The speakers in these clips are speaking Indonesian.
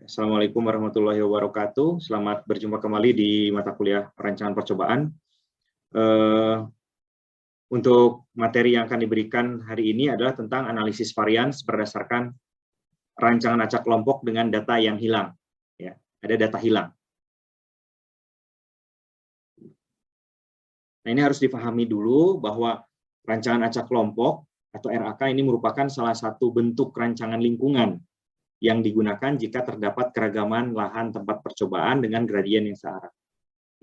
Assalamualaikum warahmatullahi wabarakatuh. Selamat berjumpa kembali di mata kuliah perancangan percobaan. Untuk materi yang akan diberikan hari ini adalah tentang analisis varians berdasarkan rancangan acak kelompok dengan data yang hilang. Ya, ada data hilang. Nah, ini harus dipahami dulu bahwa rancangan acak kelompok atau RAK ini merupakan salah satu bentuk rancangan lingkungan yang digunakan jika terdapat keragaman lahan tempat percobaan dengan gradien yang searah.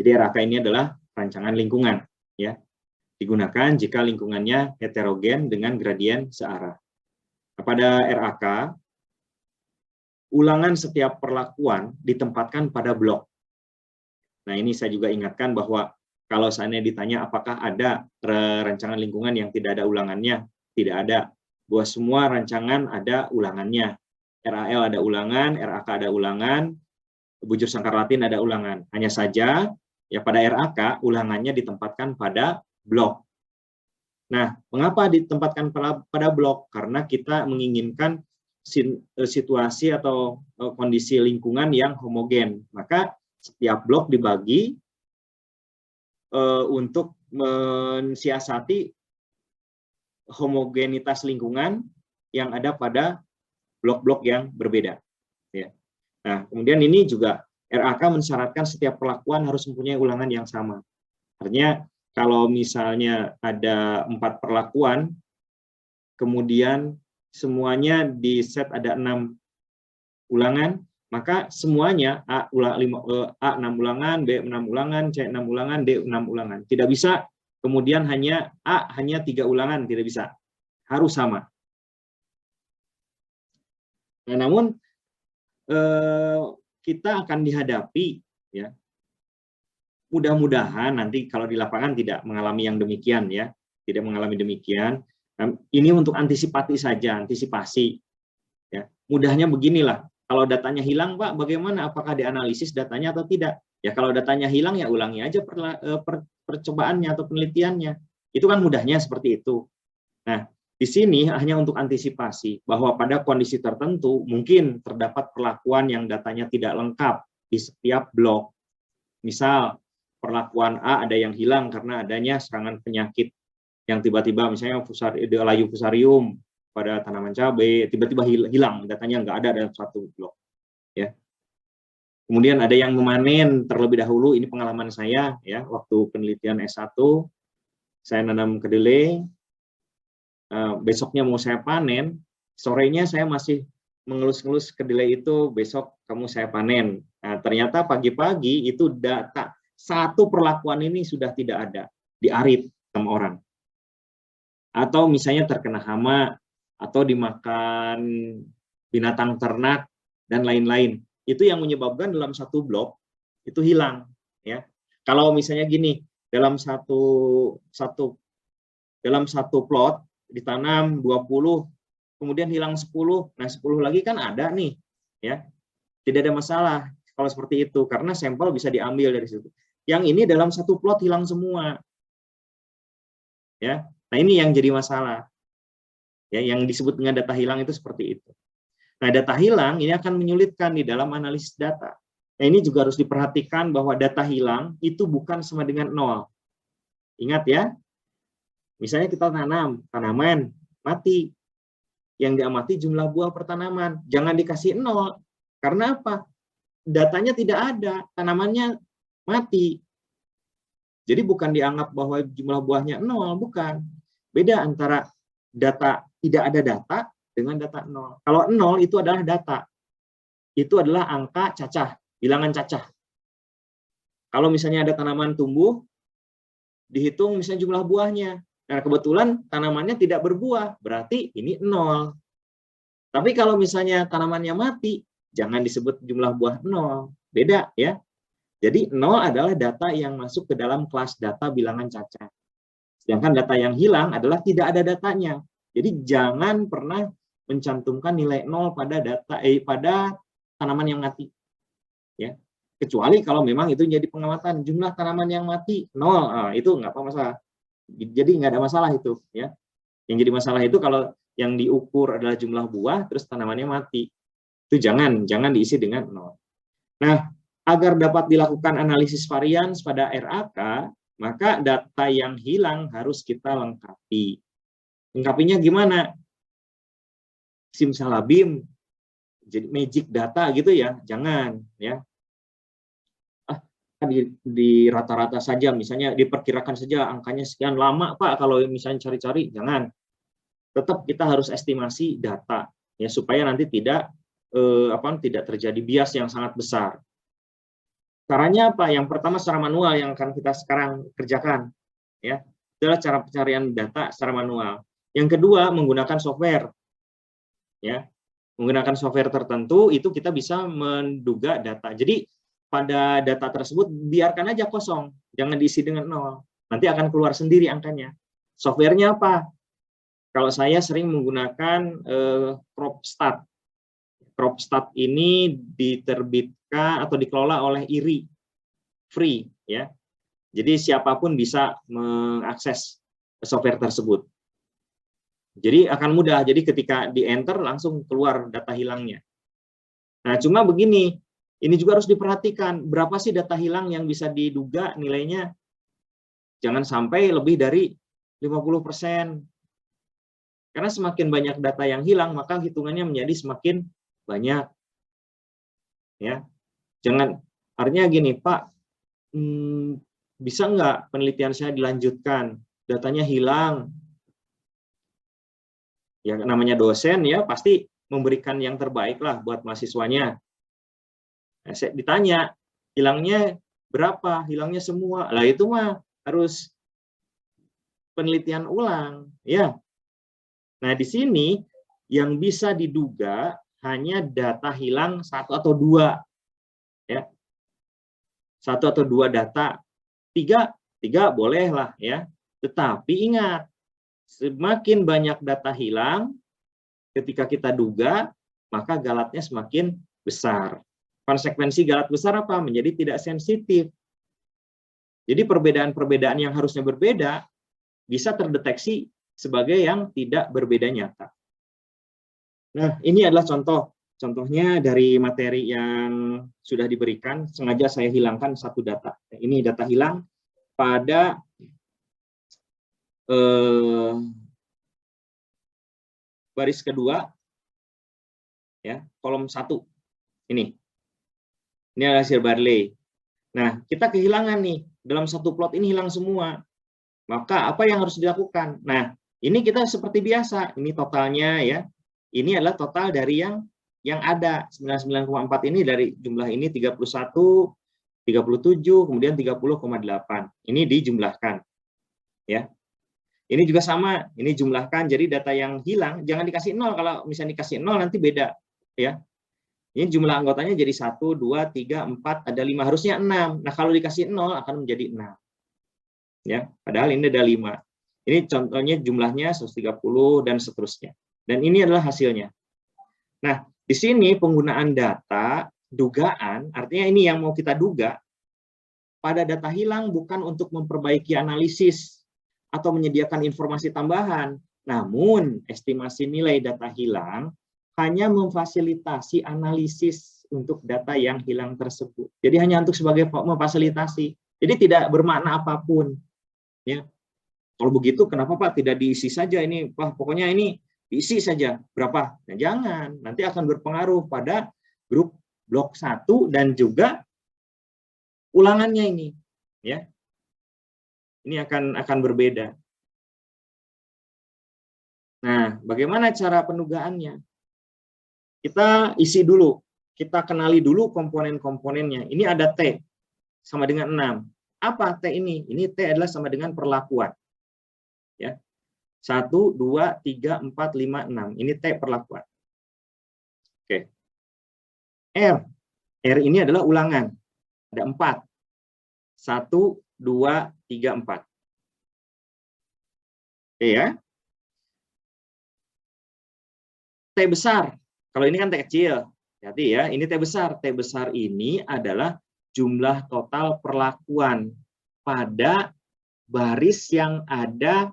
Jadi RAK ini adalah rancangan lingkungan, ya, digunakan jika lingkungannya heterogen dengan gradien searah. Nah, pada RAK, ulangan setiap perlakuan ditempatkan pada blok. Nah, ini saya juga ingatkan bahwa kalau seandainya ditanya apakah ada rancangan lingkungan yang tidak ada ulangannya, tidak ada. Bahwa semua rancangan ada ulangannya. RAL ada ulangan, RAK ada ulangan, bujur sangkar Latin ada ulangan. Hanya saja ya pada RAK ulangannya ditempatkan pada blok. Nah, mengapa ditempatkan pada blok? Karena kita menginginkan situasi atau kondisi lingkungan yang homogen. Maka setiap blok dibagi untuk mensiasati homogenitas lingkungan yang ada pada blok-blok yang berbeda. Ya. Nah, kemudian ini juga RAK mensyaratkan setiap perlakuan harus mempunyai ulangan yang sama. Artinya kalau misalnya ada 4 perlakuan, kemudian semuanya di set ada 6 ulangan, maka semuanya A 6 ulangan, B 6 ulangan, C 6 ulangan, D 6 ulangan. Tidak bisa kemudian hanya A hanya 3 ulangan, tidak bisa. Harus sama. Nah, namun kita akan dihadapi, ya, mudah-mudahan nanti kalau di lapangan tidak mengalami yang demikian, ya, tidak mengalami demikian. Nah, ini untuk antisipasi, ya. Mudahnya beginilah, kalau datanya hilang, Pak, bagaimana? Apakah dianalisis datanya atau tidak? Ya, kalau datanya hilang, ya ulangi aja percobaannya atau penelitiannya. Itu kan mudahnya seperti itu. Nah, di sini hanya untuk antisipasi bahwa pada kondisi tertentu mungkin terdapat perlakuan yang datanya tidak lengkap di setiap blok. Misal perlakuan A ada yang hilang karena adanya serangan penyakit yang tiba-tiba, misalnya layu fusarium pada tanaman cabai tiba-tiba hilang, datanya nggak ada dalam satu blok. Ya. Kemudian ada yang memanen terlebih dahulu, ini pengalaman saya, ya, waktu penelitian S1 saya nanam kedelai. Besoknya mau saya panen, sorenya saya masih mengelus-ngelus kedelai itu, besok kamu saya panen. Nah, ternyata pagi-pagi itu data satu perlakuan ini sudah tidak ada, diarit sama orang. Atau misalnya terkena hama, atau dimakan binatang ternak, dan lain-lain. Itu yang menyebabkan dalam satu blok, itu hilang. Ya. Kalau misalnya gini, dalam satu plot, ditanam 20, kemudian hilang 10, nah 10 lagi kan ada nih, ya, tidak ada masalah kalau seperti itu, karena sampel bisa diambil dari situ. Yang ini dalam satu plot hilang semua, ya, nah ini yang jadi masalah, ya, yang disebut dengan data hilang itu seperti itu. Nah, data hilang ini akan menyulitkan di dalam analisis data. Nah, ini juga harus diperhatikan bahwa data hilang itu bukan sama dengan 0. Ingat, ya. Misalnya kita tanam, tanaman mati. Yang diamati jumlah buah per tanaman. Jangan dikasih 0. Karena apa? Datanya tidak ada, tanamannya mati. Jadi bukan dianggap bahwa jumlah buahnya 0, bukan. Beda antara data tidak ada data dengan data 0. Kalau 0 itu adalah data. Itu adalah angka cacah, bilangan cacah. Kalau misalnya ada tanaman tumbuh, dihitung misalnya jumlah buahnya. Nah, kebetulan tanamannya tidak berbuah, berarti ini 0. Tapi kalau misalnya tanamannya mati, jangan disebut jumlah buah 0. Beda, ya. Jadi 0 adalah data yang masuk ke dalam kelas data bilangan cacah. Sedangkan data yang hilang adalah tidak ada datanya. Jadi jangan pernah mencantumkan nilai 0 pada tanaman yang mati. Ya. Kecuali kalau memang itu jadi pengamatan jumlah tanaman yang mati 0, nah, itu nggak apa masalah. Jadi nggak ada masalah itu, ya. Yang jadi masalah itu kalau yang diukur adalah jumlah buah terus tanamannya mati. Itu jangan diisi dengan 0. Nah, agar dapat dilakukan analisis varians pada RAK, maka data yang hilang harus kita lengkapi. Lengkapinya gimana? Simsalabim, jadi magic data gitu ya, jangan ya. Di rata-rata saja, misalnya diperkirakan saja angkanya sekian, lama Pak kalau misalnya cari-cari, jangan. Tetap kita harus estimasi data ya, supaya nanti tidak terjadi bias yang sangat besar. Caranya apa? Yang pertama secara manual yang akan kita sekarang kerjakan ya. Adalah cara pencarian data secara manual. Yang kedua menggunakan software. Ya. Menggunakan software tertentu itu kita bisa menduga data. Jadi pada data tersebut biarkan aja kosong, jangan diisi dengan 0. Nanti akan keluar sendiri angkanya. Softwarenya apa? Kalau saya sering menggunakan CropStat. CropStat ini diterbitkan atau dikelola oleh IRI, free ya. Jadi siapapun bisa mengakses software tersebut. Jadi akan mudah. Jadi ketika di enter langsung keluar data hilangnya. Nah, cuma begini. Ini juga harus diperhatikan, berapa sih data hilang yang bisa diduga nilainya? Jangan sampai lebih dari 50%. Karena semakin banyak data yang hilang, maka hitungannya menjadi semakin banyak. Ya, jangan, artinya gini, Pak, bisa nggak penelitian saya dilanjutkan? Datanya hilang. Ya, namanya dosen ya, pasti memberikan yang terbaik lah buat mahasiswanya. Nah, saya ditanya, hilangnya berapa? Hilangnya semua. Lah itu mah harus penelitian ulang, ya. Nah, di sini yang bisa diduga hanya data hilang 1 atau 2. Ya. 1 atau 2 data. 3 boleh lah ya. Tetapi ingat, semakin banyak data hilang ketika kita duga, maka galatnya semakin besar. Konsekuensi galat besar apa? Menjadi tidak sensitif. Jadi perbedaan-perbedaan yang harusnya berbeda bisa terdeteksi sebagai yang tidak berbeda nyata. Nah, ini adalah contohnya dari materi yang sudah diberikan. Sengaja saya hilangkan satu data. Ini data hilang pada baris kedua, ya, kolom 1. Ini adalah hasil Barley. Nah, kita kehilangan nih, dalam satu plot ini hilang semua. Maka apa yang harus dilakukan? Nah, ini kita seperti biasa, ini totalnya ya. Ini adalah total dari yang ada, 99,4 ini dari jumlah ini 31, 37, kemudian 30,8. Ini dijumlahkan. Ya. Ini juga sama, ini jumlahkan, jadi data yang hilang jangan dikasih 0, kalau misalnya dikasih 0 nanti beda, ya. Ini jumlah anggotanya jadi 1, 2, 3, 4, ada 5, harusnya 6. Nah, kalau dikasih 0 akan menjadi 6. Ya, padahal ini ada 5. Ini contohnya jumlahnya 130 dan seterusnya. Dan ini adalah hasilnya. Nah, di sini penggunaan data dugaan, artinya ini yang mau kita duga, pada data hilang bukan untuk memperbaiki analisis atau menyediakan informasi tambahan, namun estimasi nilai data hilang hanya memfasilitasi analisis untuk data yang hilang tersebut. Jadi hanya untuk sebagai memfasilitasi. Jadi tidak bermakna apapun. Ya. Kalau begitu kenapa Pak tidak diisi saja ini? Wah, pokoknya ini diisi saja. Berapa? Nah, jangan. Nanti akan berpengaruh pada grup blok 1 dan juga ulangannya ini. Ya. Ini akan berbeda. Nah, bagaimana cara penugaannya? Kita isi dulu, kita kenali dulu komponen-komponennya. Ini ada T, sama dengan 6. Apa T ini? Ini T adalah sama dengan perlakuan. Ya. 1, 2, 3, 4, 5, 6. Ini T perlakuan. Oke. R ini adalah ulangan. Ada 4. 1, 2, 3, 4. Oke ya. T besar. Kalau ini kan T kecil, hati ya, ini T besar. T besar ini adalah jumlah total perlakuan pada baris yang ada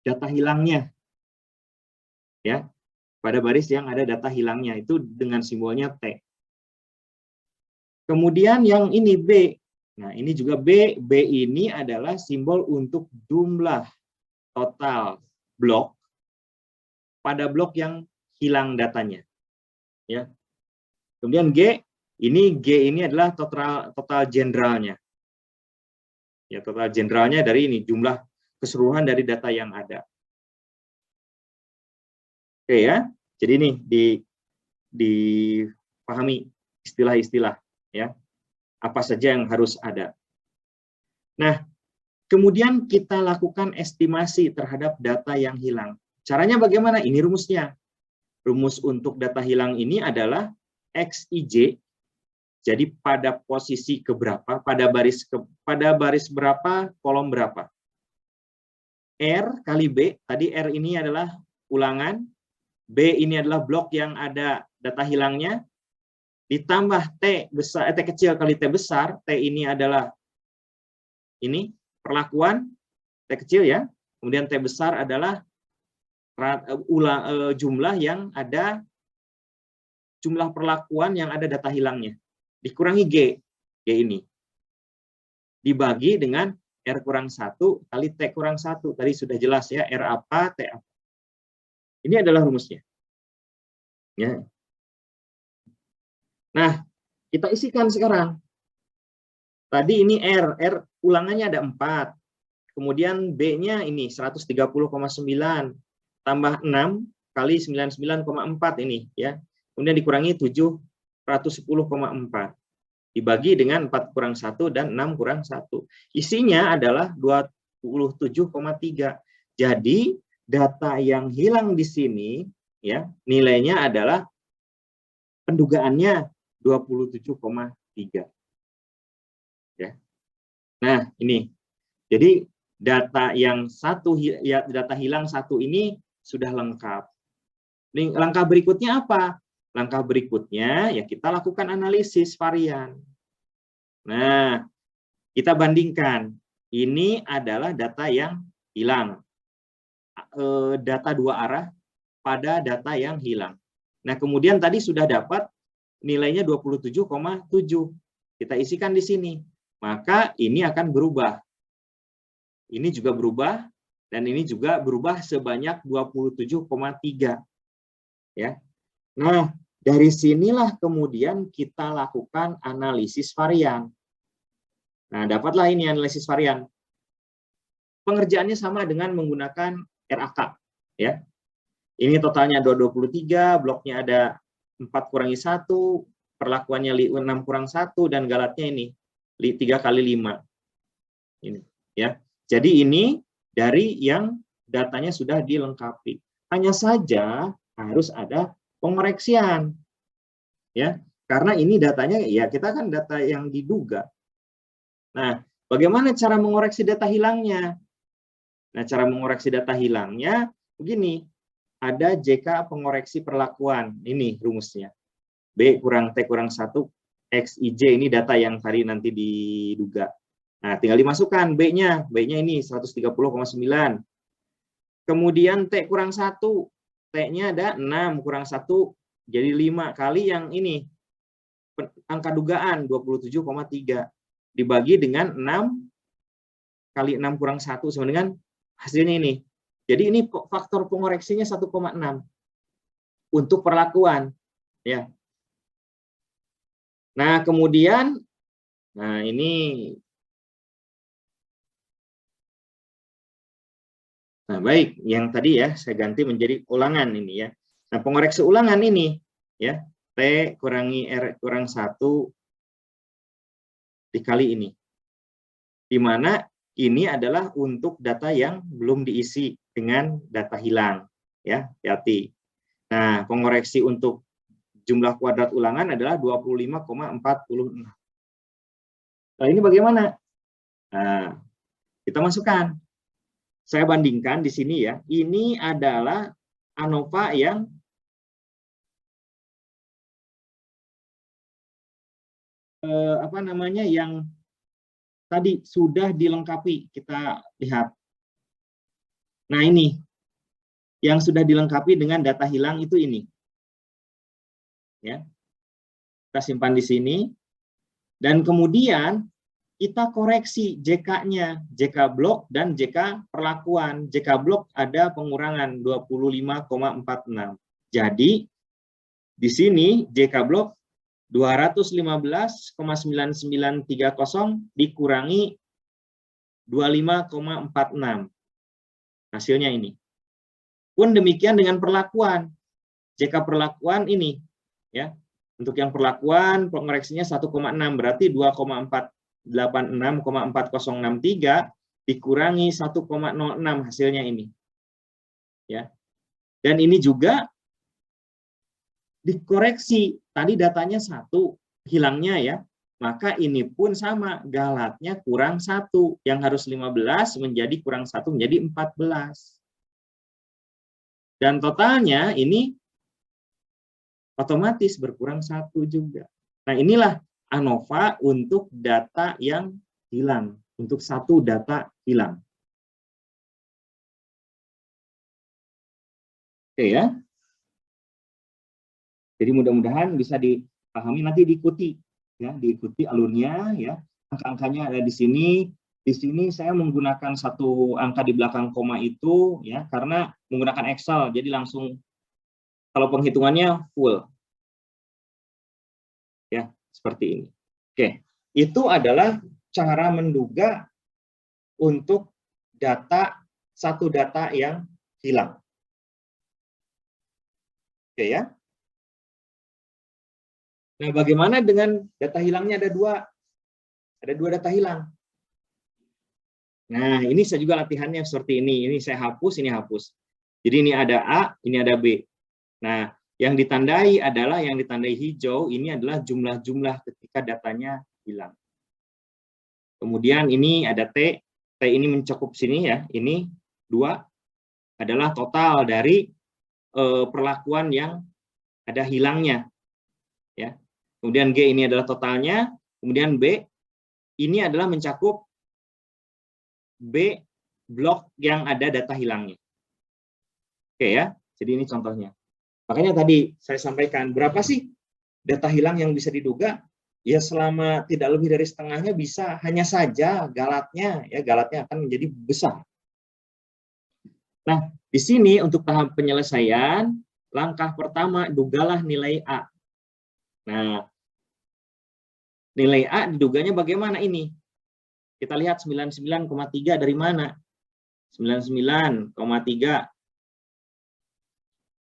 data hilangnya. Ya. pada baris yang ada data hilangnya, itu dengan simbolnya T. Kemudian yang ini B. Nah, ini juga B. B ini adalah simbol untuk jumlah total blok pada blok yang hilang datanya. Ya. Kemudian G ini adalah total generalnya. Ya, total generalnya dari ini jumlah keseluruhan dari data yang ada. Oke ya. Jadi ini dipahami istilah-istilah ya. Apa saja yang harus ada. Nah, kemudian kita lakukan estimasi terhadap data yang hilang. Caranya bagaimana? Ini rumusnya. Rumus untuk data hilang ini adalah XIJ. Jadi pada posisi keberapa, pada baris berapa, kolom berapa. R kali B, tadi R ini adalah ulangan, B ini adalah blok yang ada data hilangnya, ditambah T kecil kali T besar, T ini adalah ini perlakuan, T kecil ya, kemudian T besar adalah jumlah yang ada, jumlah perlakuan yang ada data hilangnya, dikurangi G ini, dibagi dengan R kurang 1 kali T kurang 1, tadi sudah jelas ya, R apa, T apa. Ini adalah rumusnya. Ya. Nah, kita isikan sekarang. Tadi ini R ulangannya ada 4. Kemudian B-nya ini 130,9 tambah 6 kali 99,4 ini ya. Kemudian dikurangi 710,4. Dibagi dengan 4 kurang 1 dan 6 kurang 1. Isinya adalah 27,3. Jadi data yang hilang di sini ya, nilainya adalah pendugaannya 27,3. Ya. Nah, ini. Jadi data yang data hilang 1 ini sudah lengkap. Ini langkah berikutnya apa? Langkah berikutnya ya kita lakukan analisis varian. Nah, kita bandingkan. Ini adalah data yang hilang. Data 2 arah pada data yang hilang. Nah, kemudian tadi sudah dapat nilainya 27,7. Kita isikan di sini. Maka ini akan berubah. Ini juga berubah, dan ini juga berubah sebanyak 27,3. Ya. Nah, dari sinilah kemudian kita lakukan analisis varian. Nah, dapatlah ini analisis varian. Pengerjaannya sama dengan menggunakan RAK. Ya. Ini totalnya 23, bloknya ada 4 kurangi 1, perlakuannya 6 kurang 1, dan galatnya ini 3 kali 5. Ini, ya. Jadi ini dari yang datanya sudah dilengkapi. Hanya saja harus ada pengoreksian. Ya, karena ini datanya ya kita kan data yang diduga. Nah, bagaimana cara mengoreksi data hilangnya? Nah, cara mengoreksi data hilangnya begini. Ada JK pengoreksi perlakuan. Ini rumusnya. B kurang T kurang 1 XIJ, ini data yang tadi nanti diduga. Nah, tinggal dimasukkan B-nya. B-nya ini 130,9. Kemudian T kurang 1. T-nya ada 6 kurang 1. Jadi 5 kali yang ini. Angka dugaan 27,3. Dibagi dengan 6 kali 6 kurang 1 sama dengan hasilnya ini. Jadi ini faktor pengoreksinya 1,6 untuk perlakuan. Ya. Nah, kemudian, nah ini. Nah, baik, yang tadi ya saya ganti menjadi ulangan ini ya. Nah, pengoreksi ulangan ini ya, T kurangi R kurang 1 dikali ini. Di mana ini adalah untuk data yang belum diisi dengan data hilang ya, hati-hati. Nah, pengoreksi untuk jumlah kuadrat ulangan adalah 25,46. Nah, ini bagaimana? Nah, kita masukkan. Saya bandingkan di sini ya. Ini adalah ANOVA yang apa namanya, yang tadi sudah dilengkapi. Kita lihat. Nah, ini yang sudah dilengkapi dengan data hilang itu ini. Ya. Kita simpan di sini. Dan kemudian kita koreksi JK-nya, JK blok dan JK perlakuan. JK blok ada pengurangan 25,46. Jadi di sini JK blok 215,9930 dikurangi 25,46. Hasilnya ini. Pun demikian dengan perlakuan. JK perlakuan ini ya. Untuk yang perlakuan pengoreksinya 1,6 berarti 2,486,4063 dikurangi 1,06 hasilnya ini. Ya. Dan ini juga dikoreksi. Tadi datanya 1, hilangnya ya. Maka ini pun sama, galatnya kurang 1. Yang harus 15 menjadi kurang 1 menjadi 14. Dan totalnya ini otomatis berkurang 1 juga. Nah, inilah ANOVA untuk data yang hilang, untuk satu data hilang. Oke ya. Jadi mudah-mudahan bisa dipahami, nanti diikuti ya, diikuti alurnya ya. Angka-angkanya ada di sini. Di sini saya menggunakan satu angka di belakang koma itu ya karena menggunakan Excel. Jadi langsung kalau penghitungannya full. Ya, seperti ini. Oke, itu adalah cara menduga untuk satu data yang hilang. Oke ya. Nah, bagaimana dengan data hilangnya ada dua data hilang. Nah, ini saya juga latihannya seperti ini. Ini saya hapus, ini hapus. Jadi ini ada A, ini ada B. Nah, yang ditandai hijau, ini adalah jumlah-jumlah ketika datanya hilang. Kemudian ini ada T, T ini mencakup sini ya, ini 2 adalah total dari perlakuan yang ada hilangnya. Ya. Kemudian G ini adalah totalnya, kemudian B ini adalah mencakup B blok yang ada data hilangnya. Oke ya, jadi ini contohnya. Makanya tadi saya sampaikan, berapa sih data hilang yang bisa diduga? Ya selama tidak lebih dari setengahnya bisa, hanya saja galatnya akan menjadi besar. Nah, di sini untuk tahap penyelesaian, langkah pertama dugalah nilai A. Nah, nilai A diduganya bagaimana ini? Kita lihat 99,3 dari mana? 99,3.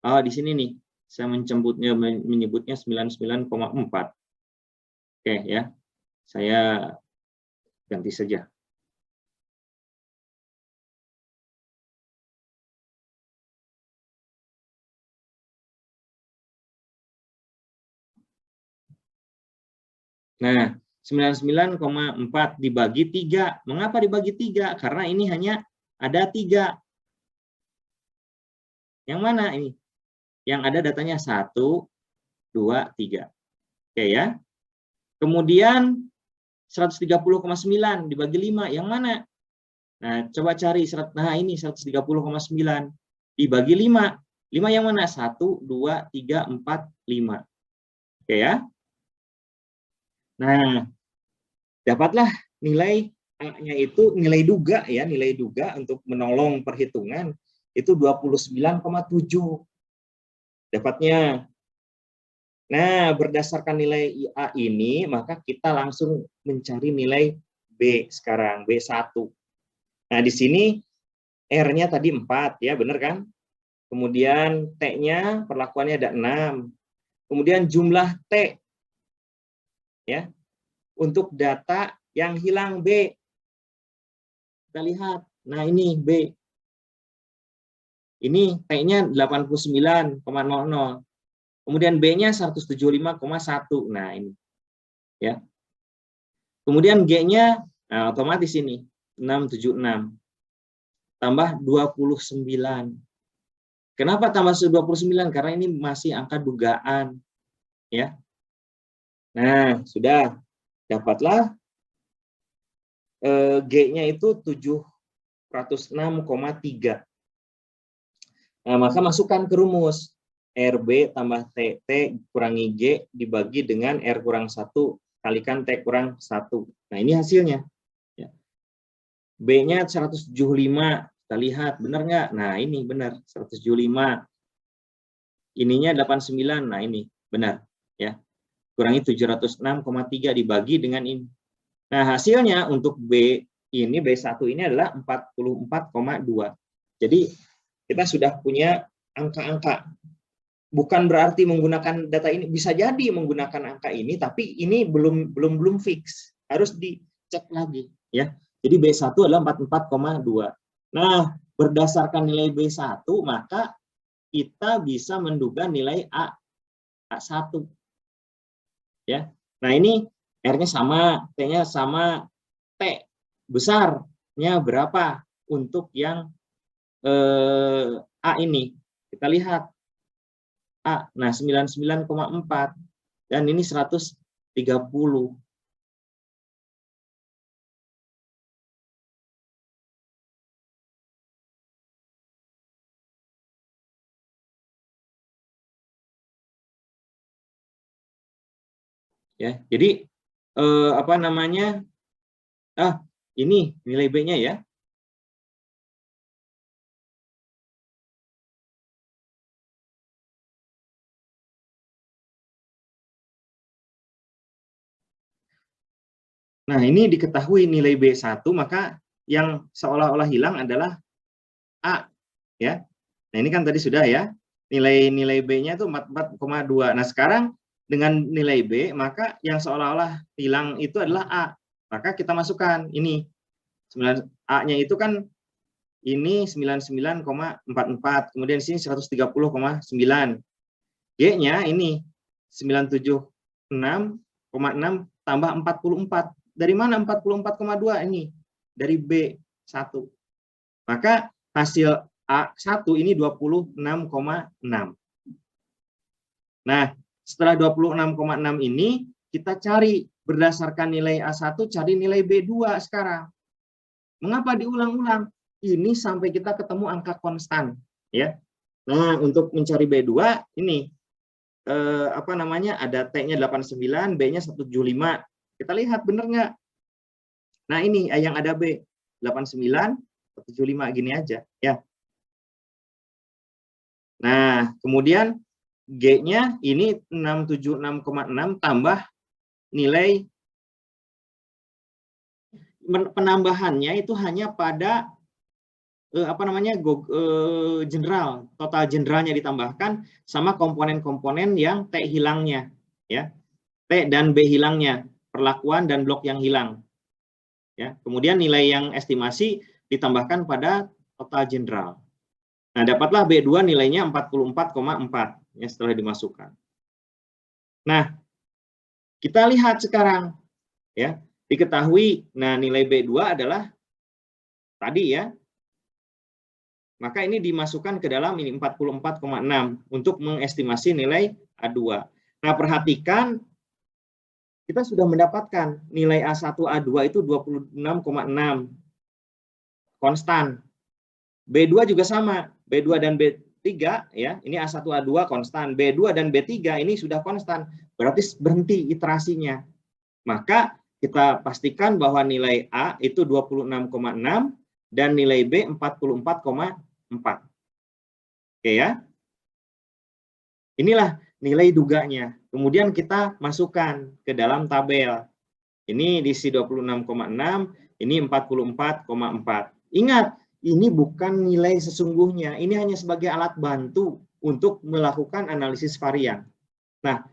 Oh, di sini nih. Saya menyebutnya 99,4. Oke ya. Saya ganti saja. Nah, 99,4 dibagi 3. Mengapa dibagi 3? Karena ini hanya ada 3. Yang mana ini? Yang ada datanya 1, 2, 3. Oke ya. Kemudian 130,9 dibagi 5. Yang mana? Nah, coba cari. Nah, ini 130,9 dibagi 5. 5 yang mana? 1, 2, 3, 4, 5. Oke ya. Nah, dapatlah nilai A-nya itu nilai duga ya, nilai duga untuk menolong perhitungan itu 29,7. Dapatnya. Nah, berdasarkan nilai A ini, maka kita langsung mencari nilai B sekarang, B1. Nah, di sini R-nya tadi 4 ya, benar kan? Kemudian T-nya perlakuannya ada 6. Kemudian jumlah T ya untuk data yang hilang B. Kita lihat. Nah, ini B. Ini T-nya 89,00. Kemudian B-nya 175,1. Nah, ini. Ya. Kemudian G-nya nah, otomatis ini 676. Tambah 29. Kenapa tambah 29? Karena ini masih angka dugaan. Ya. Nah, sudah. Dapatlah G-nya itu 706,3. Nah, maka masukkan ke rumus. RB tambah T kurangi G dibagi dengan R kurang 1 kalikan T kurang 1. Nah, ini hasilnya. Ya. B-nya 175. Kita lihat, benar nggak? Nah, ini benar, 175. Ininya 89. Nah, ini benar. Ya. Kurangi 706,3 dibagi dengan ini. Nah, hasilnya untuk B ini, B1 ini adalah 44,2. Jadi, kita sudah punya angka-angka. Bukan berarti menggunakan data ini, bisa jadi menggunakan angka ini, tapi ini belum fix, harus dicek lagi, ya. Jadi B1 adalah 44,2. Nah, berdasarkan nilai B1 maka kita bisa menduga nilai A1, ya. Nah, ini R-nya sama, T-nya sama, T besarnya berapa untuk yang A ini? Kita lihat A. Nah, 99,4 dan ini 130. Ya, jadi apa namanya? Ini nilai B-nya ya. Nah, ini diketahui nilai B1, maka yang seolah-olah hilang adalah A, ya. Nah, ini kan tadi sudah ya. Nilai B-nya itu 44,2. Nah, sekarang dengan nilai B, maka yang seolah-olah hilang itu adalah A. Maka kita masukkan ini. A-nya itu kan ini 99,44, kemudian di sini 130,9. G-nya ini 976,6 tambah 44. Dari mana 44,2 ini? Dari B1. Maka hasil A1 ini 26,6. Nah, setelah 26,6 ini kita cari berdasarkan nilai A1, cari nilai B2 sekarang. Mengapa diulang-ulang? Ini sampai kita ketemu angka konstan, ya. Nah, untuk mencari B2 ini apa namanya? Ada T-nya 89, B-nya 175. Kita lihat benar nggak? Nah, ini yang ada B 89, 175 gini aja, ya. Nah, kemudian G-nya ini 676,6 tambah nilai penambahannya itu hanya pada apa namanya general, total generalnya ditambahkan sama komponen-komponen yang T hilangnya, ya. T dan B hilangnya, perlakuan dan blok yang hilang. Ya, kemudian nilai yang estimasi ditambahkan pada total general. Nah, dapatlah B2 nilainya 44,4 ya setelah dimasukkan. Nah, kita lihat sekarang ya, diketahui nah nilai B2 adalah tadi ya. Maka ini dimasukkan ke dalam ini 44,6 untuk mengestimasi nilai A2. Nah, perhatikan kita sudah mendapatkan nilai A1 A2 itu 26,6 konstan. B2 juga sama, B2 dan B3 ya, ini A1 A2 konstan, B2 dan B3 ini sudah konstan, berarti berhenti iterasinya. Maka kita pastikan bahwa nilai A itu 26,6 dan nilai B 44,4. Oke ya. Inilah nilai duganya. Kemudian kita masukkan ke dalam tabel. Ini diisi 26,6, ini 44,4. Ingat, ini bukan nilai sesungguhnya, ini hanya sebagai alat bantu untuk melakukan analisis varian. Nah,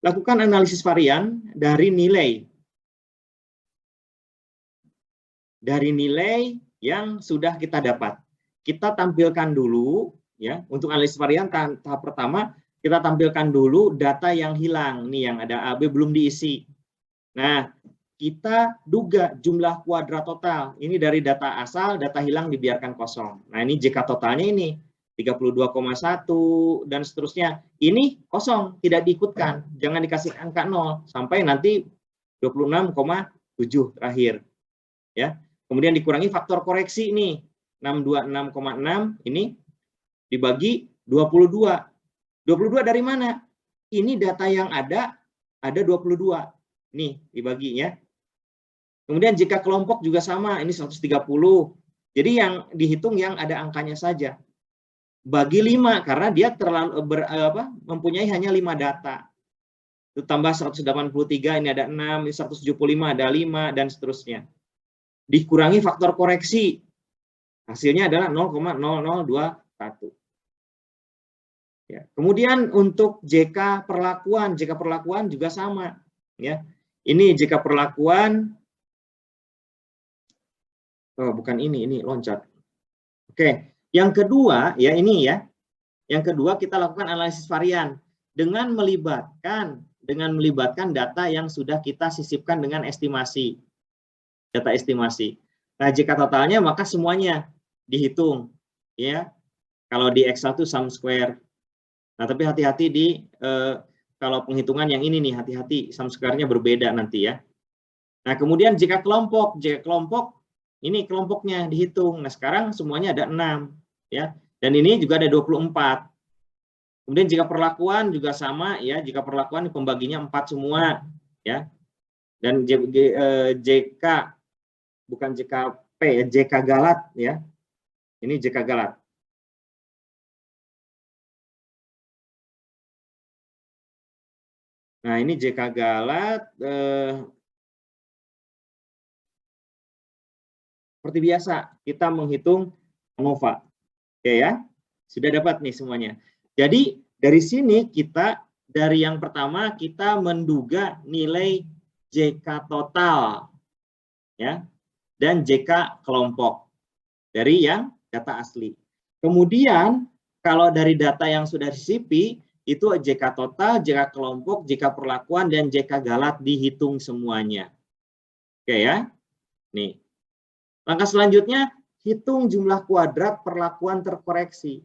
lakukan analisis varian dari nilai yang sudah kita dapat. Kita tampilkan dulu, ya, untuk analisis varian tahap pertama, kita tampilkan dulu data yang hilang, nih yang ada AB belum diisi. Nah, kita duga jumlah kuadrat total. Ini dari data asal, data hilang dibiarkan kosong. Nah, ini JK totalnya ini 32,1 dan seterusnya. Ini kosong, tidak diikutkan. Jangan dikasih angka 0 sampai nanti 26,7 terakhir. Ya. Kemudian dikurangi faktor koreksi ini 626,6 ini dibagi 22. 22 dari mana? Ini data yang ada 22. Nih, dibagi ya. Kemudian jika kelompok juga sama, ini 130. Jadi yang dihitung yang ada angkanya saja. Bagi 5, karena dia mempunyai hanya 5 data. Itu tambah 183, ini ada 6, ini 175, ada 5, dan seterusnya. Dikurangi faktor koreksi. Hasilnya adalah 0,0021. Ya. Kemudian untuk JK perlakuan juga sama. Ya. Ini JK perlakuan, oh bukan ini loncat. Oke, yang kedua ya ini ya. Yang kedua kita lakukan analisis varian dengan melibatkan data yang sudah kita sisipkan dengan estimasi. Data estimasi. Nah, jika totalnya maka semuanya dihitung ya. Kalau di Excel itu sum square. Nah, tapi hati-hati kalau penghitungan yang ini nih, hati-hati sum square-nya berbeda nanti ya. Nah, kemudian jika kelompok ini kelompoknya dihitung. Nah, sekarang semuanya ada 6 ya. Dan ini juga ada 24. Kemudian jika perlakuan juga sama ya, jika perlakuan pembaginya 4 semua ya. Dan JK bukan JKP ya, JK Galat ya. Ini JK Galat. Nah, ini JK Galat seperti biasa kita menghitung ANOVA. Oke ya. Sudah dapat nih semuanya. Jadi dari sini dari yang pertama kita menduga nilai JK total ya dan JK kelompok dari yang data asli. Kemudian kalau dari data yang sudah disisipi itu JK total, JK kelompok, JK perlakuan dan JK Galat dihitung semuanya. Oke ya. Nih. Langkah selanjutnya hitung jumlah kuadrat perlakuan terkoreksi.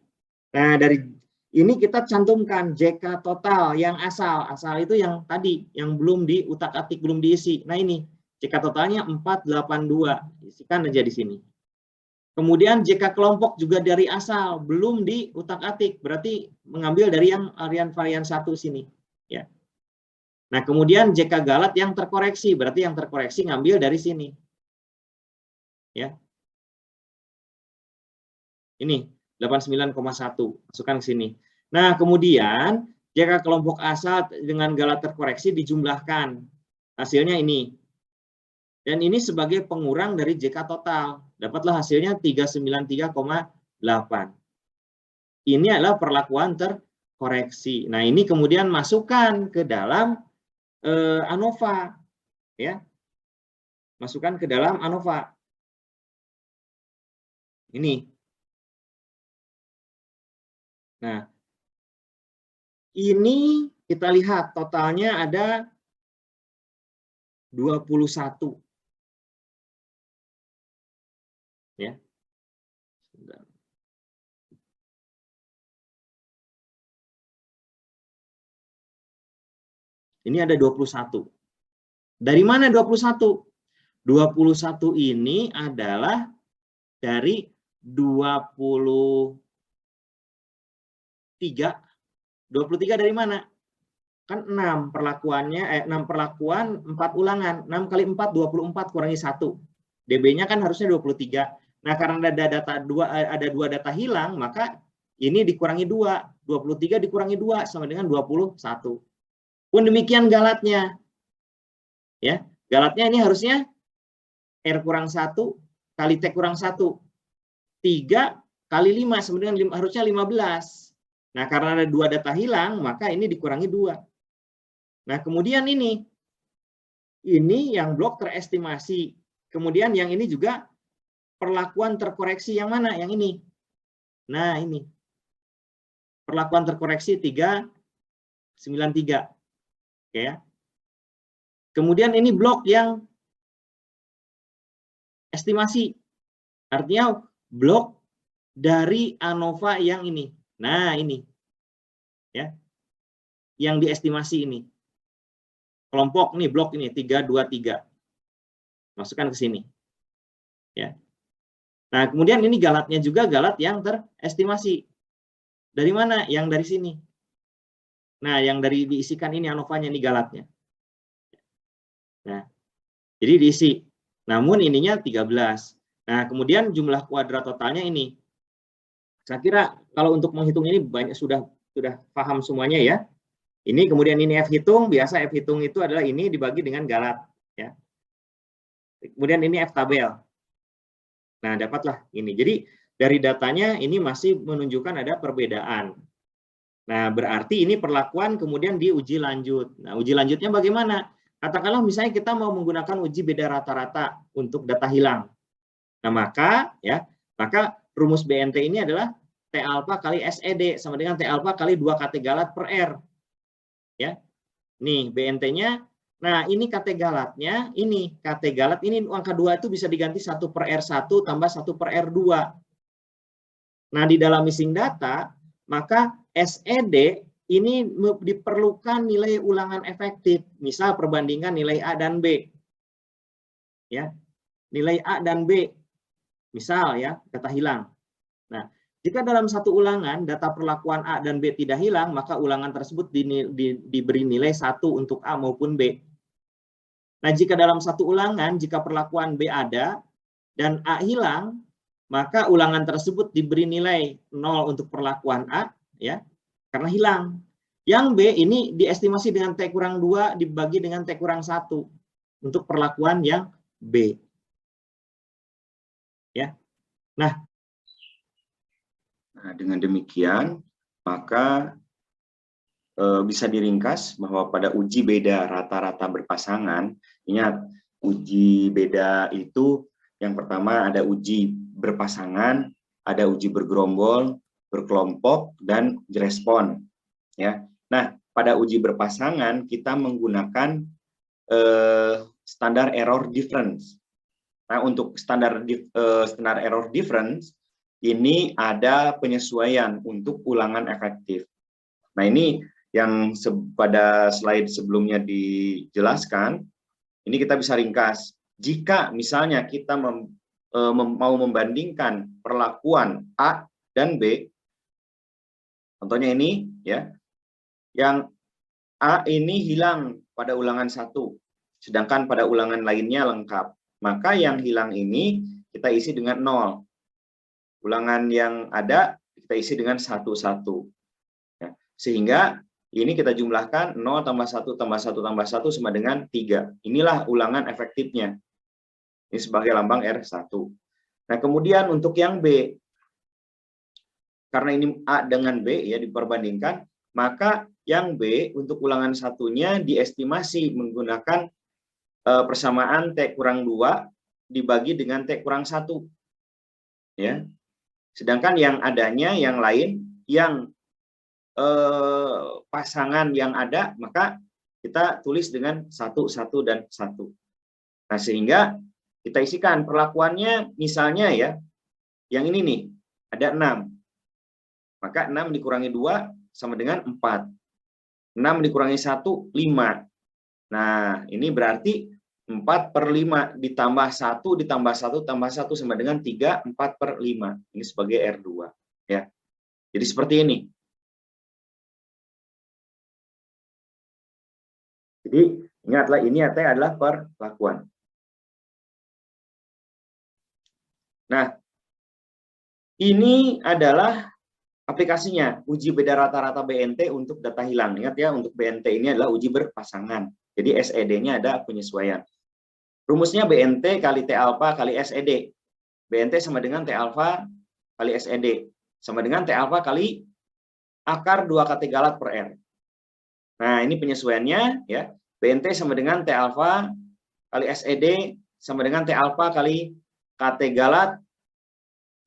Nah, dari ini kita cantumkan JK total yang asal. Asal itu yang tadi, yang belum diutak-atik, belum diisi. Nah, ini JK totalnya 482. Isikan aja di sini. Kemudian JK kelompok juga dari asal, belum diutak-atik. Berarti mengambil dari yang varian 1 sini. Ya. Nah, kemudian JK Galat yang terkoreksi. Berarti yang terkoreksi ngambil dari sini. Ya. Ini 89,1 masukkan ke sini. Nah, kemudian jika kelompok asal dengan Galat terkoreksi dijumlahkan. Hasilnya ini. Dan ini sebagai pengurang dari JK total. Dapatlah hasilnya 393,8. Ini adalah perlakuan terkoreksi. Nah, ini kemudian masukkan ke dalam ANOVA. Ya. Masukkan ke dalam ANOVA. Ini. Nah, ini kita lihat totalnya ada 21. Ya. Ini ada 21. Dari mana 21? 21 ini adalah dari 23. 23 dari mana? Kan 6 perlakuannya, 6 perlakuan, 4 ulangan. 6 kali 4, 24 kurangi 1. DB-nya kan harusnya 23. Nah, karena ada 2 data hilang, maka ini dikurangi 2. 23 dikurangi 2 sama dengan 21. Pun demikian Galatnya. Ya, Galatnya ini harusnya R kurang 1 kali T kurang 1. 3 kali 5 sama dengan harusnya 15. Nah, karena ada 2 data hilang, maka ini dikurangi 2. Nah, kemudian ini yang blok terestimasi. Kemudian yang ini juga perlakuan terkoreksi yang mana? Yang ini. Nah, ini. Perlakuan terkoreksi 393. Oke ya. Kemudian ini blok yang estimasi. Artinya blok dari ANOVA yang ini. Nah, ini. Ya. Yang diestimasi ini. Kelompok nih, blok ini 323. Masukkan ke sini. Ya. Nah, kemudian ini Galatnya juga Galat yang terestimasi. Dari mana? Yang dari sini. Nah, yang dari diisikan ini ANOVA-nya, ini galatnya. Nah, jadi diisi. Namun ininya 13. Nah, kemudian jumlah kuadrat totalnya ini. Saya kira kalau untuk menghitung ini banyak sudah paham semuanya ya. Ini kemudian ini F hitung, biasa F hitung itu adalah ini dibagi dengan galat ya. Kemudian ini F tabel. Nah, dapatlah ini. Jadi dari datanya ini masih menunjukkan ada perbedaan. Nah, berarti ini perlakuan kemudian diuji lanjut. Nah, uji lanjutnya bagaimana? Katakanlah misalnya kita mau menggunakan uji beda rata-rata untuk data hilang. Nah, maka rumus BNT ini adalah T alpha kali SED sama dengan T alpha kali 2 KT galat per R. Ya. Nih, BNT-nya. Nah, ini KT galatnya, ini KT galat ini angka 2 itu bisa diganti 1 per R1 tambah 1 per R2. Nah, di dalam missing data, maka SED ini diperlukan nilai ulangan efektif. Misal perbandingan nilai A dan B. Ya. Nilai A dan B. Misal ya, data hilang. Nah, jika dalam satu ulangan data perlakuan A dan B tidak hilang, maka ulangan tersebut diberi nilai 1 untuk A maupun B. Nah, jika dalam satu ulangan, jika perlakuan B ada dan A hilang, maka ulangan tersebut diberi nilai 0 untuk perlakuan A, ya, karena hilang. Yang B ini diestimasi dengan T kurang 2 dibagi dengan T kurang 1 untuk perlakuan yang B. Ya. Nah, dengan demikian, maka bisa diringkas bahwa pada uji beda rata-rata berpasangan, ingat uji beda itu yang pertama ada uji berpasangan, ada uji bergerombol, berkelompok, dan respon. Ya. Nah, pada uji berpasangan kita menggunakan standar error difference. Nah, untuk standar error difference ini ada penyesuaian untuk ulangan efektif. Nah, ini yang pada slide sebelumnya dijelaskan, ini kita bisa ringkas. Jika misalnya kita mau membandingkan perlakuan A dan B, contohnya ini ya, yang A ini hilang pada ulangan 1, sedangkan pada ulangan lainnya lengkap. Maka yang hilang ini kita isi dengan 0. Ulangan yang ada kita isi dengan 1, 1. Ya, sehingga ini kita jumlahkan 0 tambah 1 tambah 1 tambah 1 sama dengan 3. Inilah ulangan efektifnya. Ini sebagai lambang R1. Nah, kemudian untuk yang B, karena ini A dengan B ya diperbandingkan, maka yang B untuk ulangan satunya diestimasi menggunakan persamaan T kurang 2 dibagi dengan T kurang 1. Ya. Sedangkan yang adanya yang lain, yang pasangan yang ada, maka kita tulis dengan 1, 1, dan 1. Nah, sehingga kita isikan perlakuannya misalnya ya, yang ini nih, ada 6. Maka 6 dikurangi 2 sama dengan 4. 6 dikurangi 1, 5. Nah, ini berarti 4 per 5 ditambah 1 ditambah 1 tambah 1 sama dengan 3, 4 per 5. Ini sebagai R2. Ya. Jadi seperti ini. Jadi ingatlah ini adalah perlakuan. Nah, ini adalah aplikasinya, uji beda rata-rata BNT untuk data hilang. Ingat ya, untuk BNT ini adalah uji berpasangan. Jadi SED-nya ada penyesuaian. Rumusnya BNT kali T alpha kali SED. BNT sama dengan T alpha kali SED. Sama dengan T alpha kali akar 2 KT galat per R. Nah, ini penyesuaiannya ya. BNT sama dengan T alpha kali SED sama dengan T alpha kali KT galat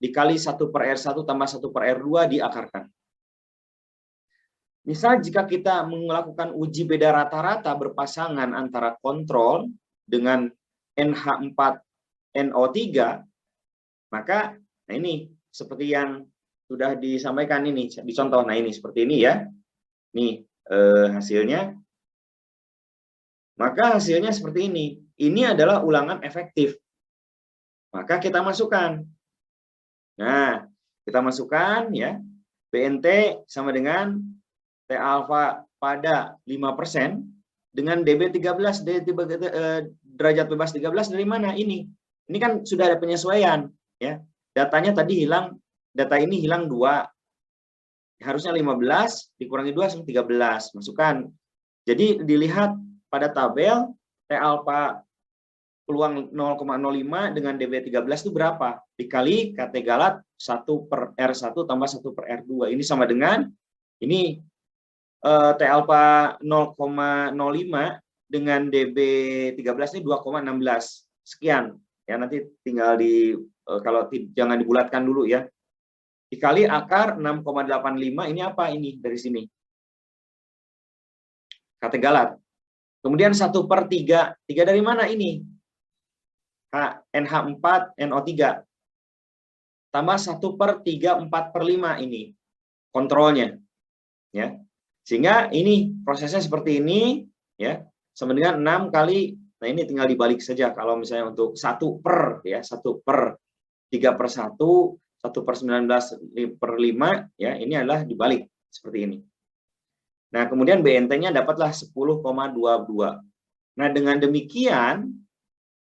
dikali 1 per R1 tambah 1 per R2 diakarkan. Misal jika kita melakukan uji beda rata-rata berpasangan antara kontrol dengan NH4NO3, maka nah ini seperti yang sudah disampaikan ini, dicontoh. Nah, ini seperti ini ya. Nih hasilnya. Maka hasilnya seperti ini. Ini adalah ulangan efektif. Maka kita masukkan. Nah, kita masukkan ya. BNT sama dengan T alfa pada 5% dengan DB 13, derajat bebas 13 dari mana ini? Ini kan sudah ada penyesuaian, ya. Datanya tadi hilang, data ini hilang 2. Harusnya 15 dikurangi 2 13, masukkan. Jadi dilihat pada tabel T alfa peluang 0,05 dengan DB 13 itu berapa? Dikali KT Galat 1/R1 tambah 1/R2. Ini sama dengan, ini T alfa 0,05 dengan DB 13 ini 2,16. Sekian. Ya, nanti tinggal kalau jangan dibulatkan dulu ya. Dikali akar 6,85, ini apa ini dari sini? KT Galat. Kemudian 1/3. 3 dari mana ini? NH4 NO3 tambah 1/3 4/5 ini kontrolnya, ya. Sehingga ini prosesnya seperti ini, ya, sama dengan 6 kali. Nah, ini tinggal dibalik saja. Kalau misalnya untuk 1/3/1, 1/19/5, ya, ini adalah dibalik seperti ini. Nah, kemudian BNT-nya dapatlah 10,22. Nah, dengan demikian,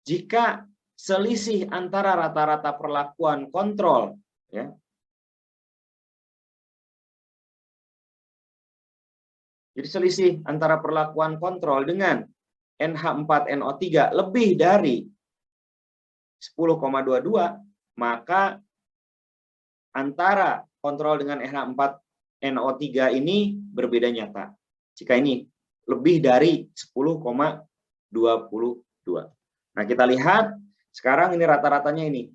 jika selisih antara rata-rata perlakuan kontrol, ya, jadi selisih antara perlakuan kontrol dengan NH4NO3 lebih dari 10,22, maka antara kontrol dengan NH4NO3 ini berbeda nyata. Jika ini lebih dari 10,22. Nah, kita lihat sekarang ini rata-ratanya ini.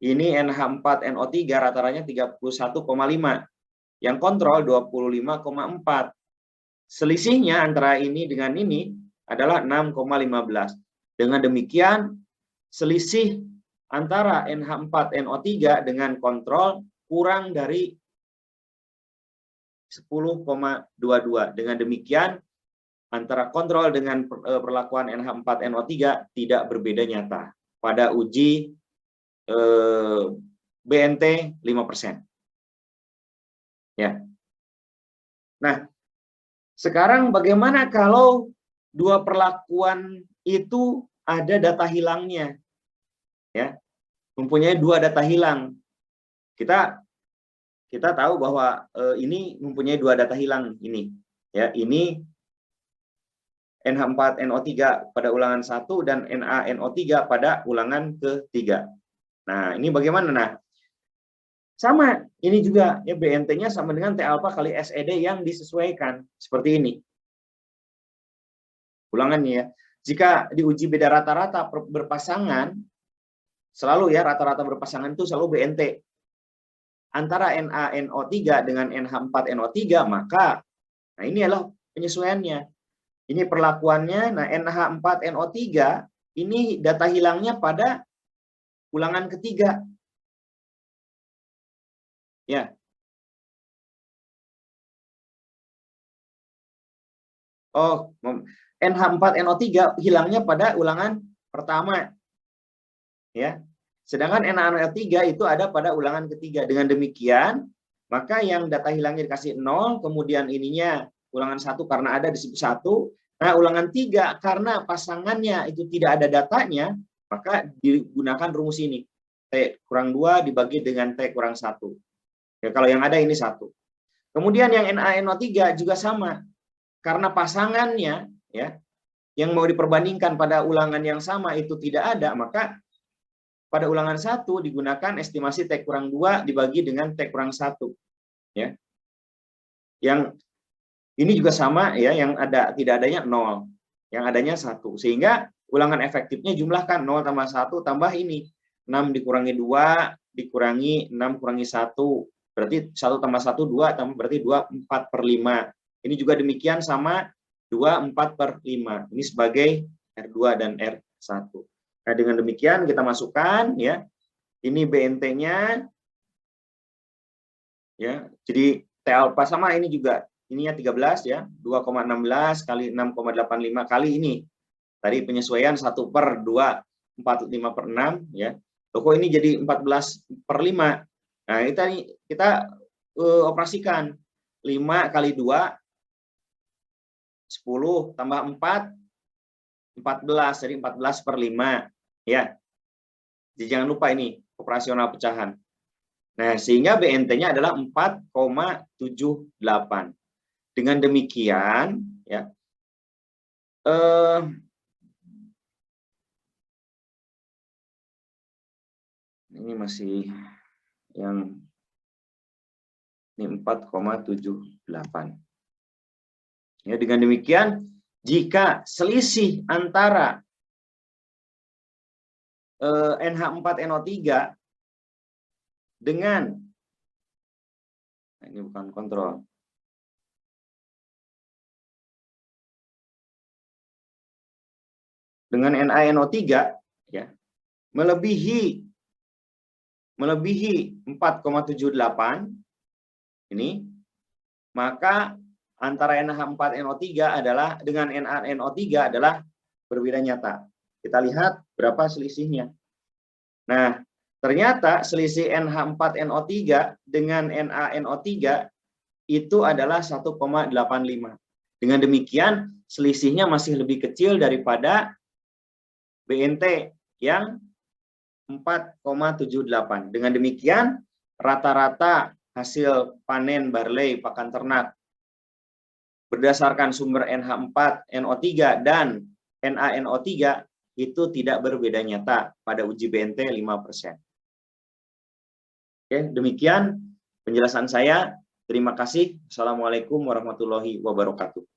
Ini NH4NO3 rata-ratanya 31,5. Yang kontrol 25,4. Selisihnya antara ini dengan ini adalah 6,15. Dengan demikian, selisih antara NH4NO3 dengan kontrol kurang dari 10,22. Dengan demikian, antara kontrol dengan perlakuan NH4NO3 tidak berbeda nyata pada uji BNT 5%. Ya. Nah, sekarang bagaimana kalau dua perlakuan itu ada data hilangnya? Ya. Mempunyai 2 data hilang. Kita tahu bahwa ini mempunyai 2 data hilang ini. Ya, ini NH4NO3 pada ulangan 1 dan NaNO3 pada ulangan ketiga. Nah, ini bagaimana? Nah, sama, ini juga ya, BNT-nya sama dengan T alfa kali SED yang disesuaikan seperti ini. Ulangannya ya. Jika diuji beda rata-rata berpasangan, selalu ya rata-rata berpasangan itu selalu BNT. Antara NaNO3 dengan NH4NO3, maka nah ini adalah penyesuaiannya. Ini perlakuannya. Nah, NH4NO3 ini data hilangnya pada ulangan ketiga. Ya. Oh, NH4NO3 hilangnya pada ulangan pertama. Ya. Sedangkan NaNO3 itu ada pada ulangan ketiga. Dengan demikian, maka yang data hilangnya dikasih 0, kemudian ininya ulangan 1 karena ada disebut 1. Nah, ulangan 3 karena pasangannya itu tidak ada datanya, maka digunakan rumus ini. T kurang 2 dibagi dengan T kurang 1. Ya, kalau yang ada ini 1. Kemudian yang NaNO3 juga sama. Karena pasangannya ya yang mau diperbandingkan pada ulangan yang sama itu tidak ada, maka pada ulangan 1 digunakan estimasi T kurang 2 dibagi dengan T kurang 1. Ya. Yang ini juga sama ya, yang ada tidak adanya 0, yang adanya 1. Sehingga ulangan efektifnya jumlahkan 0 tambah 1 tambah ini 6 dikurangi 2 dikurangi 6 kurangi 1. Berarti 1 tambah 1 2 tambah berarti 2 4/5. Ini juga demikian sama 2 4/5. Ini sebagai R2 dan R1. Nah, dengan demikian kita masukkan ya. Ini BNT-nya ya. Jadi T alfa sama ini juga. Ininya 13 ya, 2,16 kali 6,85 kali ini. Tadi penyesuaian 1/2, 45/6 ya. Kok ini jadi 14/5. Nah, kita operasikan. 5 kali 2, 10, tambah 4, 14. Jadi 14/5. Ya. Jadi jangan lupa ini operasional pecahan. Nah, sehingga BNT-nya adalah 4,78. Dengan demikian, ya, ini masih yang ini 4,78. Ya, dengan demikian, jika selisih antara NH4NO3 dengan, nah ini bukan kontrol, dengan NaNO3 ya, melebihi 4,78 ini, maka antara NH4NO3 adalah dengan NaNO3 adalah berbeda nyata. Kita lihat berapa selisihnya. Nah, ternyata selisih NH4NO3 dengan NaNO3 itu adalah 1,85. Dengan demikian, selisihnya masih lebih kecil daripada BNT yang 4,78. Dengan demikian, rata-rata hasil panen barley pakan ternak berdasarkan sumber NH4NO3 dan NaNO3 itu tidak berbeda nyata pada uji BNT 5%. Oke, demikian penjelasan saya. Terima kasih. Assalamualaikum warahmatullahi wabarakatuh.